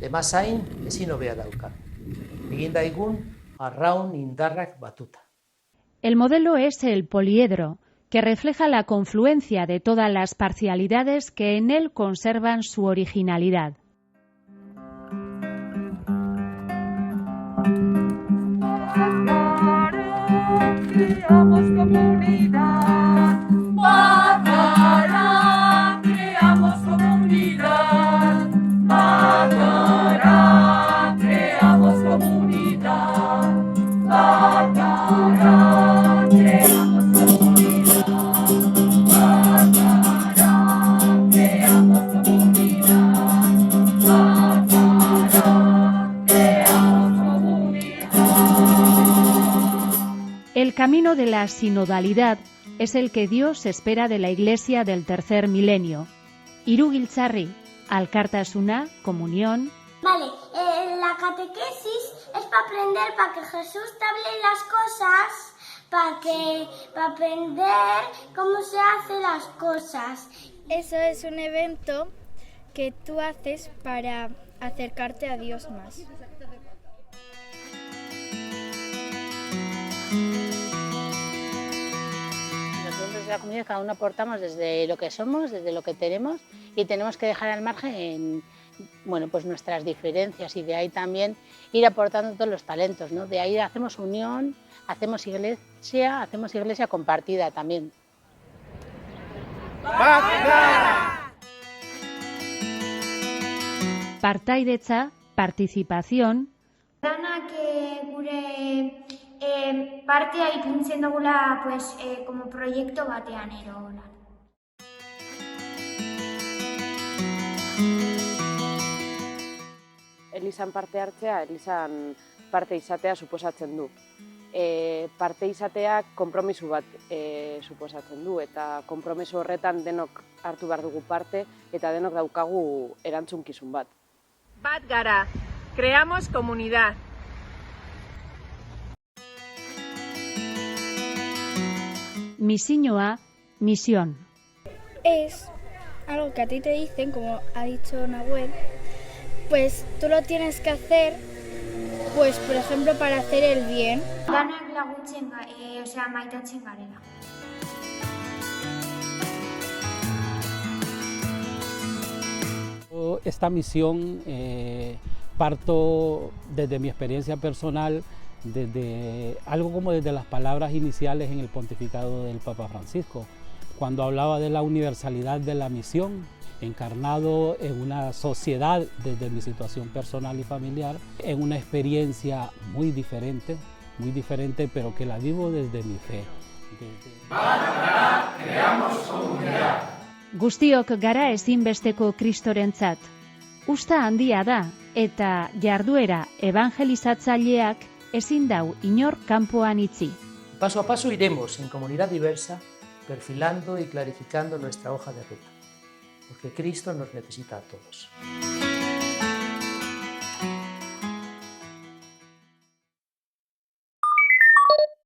Demazain ezin hobea dauka. Egin daigun arraun indarrak batuta. El modelo es el poliedro, que refleja la confluencia de todas las parcialidades que en él conservan su originalidad. Creamos comunidad, Bacará, creamos comunidad, Bacará, creamos comunidad, Bacará, creamos comunidad, Bacará, creamos comunidad, Bacará, creamos comunidad. El camino de la sinodalidad es el que Dios espera de la Iglesia del tercer milenio. Irugiltzarri, alkartasuna, comunión. Vale, la catequesis es para aprender, para que Jesús te hable las cosas, para aprender cómo se hacen las cosas. Eso es un evento que tú haces para acercarte a Dios más. Nosotros desde la comunidad cada uno aportamos desde lo que somos, desde lo que tenemos, y tenemos que dejar al margen pues nuestras diferencias, y de ahí también ir aportando todos los talentos, ¿no? De ahí hacemos unión, hacemos iglesia compartida también. Partaidetza, participación. Danak gure partea ipintzen dugula como proiektu batean erola. Elizan parte hartzea, elizan parte izatea suposatzen du. Parte izateak konpromiso bat suposatzen du, eta konpromiso horretan denok hartu behar dugu parte, eta denok daukagu erantzunkizun bat. Bat gara, creamos comunidad. Misioa, misión. Es algo que a ti te dicen, como ha dicho Nahuel, pues tú lo tienes que hacer, pues por ejemplo para hacer el bien. Danak laguntzen, maitatzen garela. Esta misión parto desde mi experiencia personal, desde algo como desde las palabras iniciales en el pontificado del Papa Francisco, cuando hablaba de la universalidad de la misión, encarnado en una sociedad desde mi situación personal y familiar, en una experiencia muy diferente, pero que la vivo desde mi fe. Bacará, creamos comunidad. Guztiok gara ezinbesteko Kristorentzat. Usta handia da, eta jarduera evangelizatzaileak ezin dau inor kanpoan itzi. Paso a paso iremos en comunidad diversa, perfilando y clarificando nuestra hoja de ruta, porque Cristo nos necesita a todos.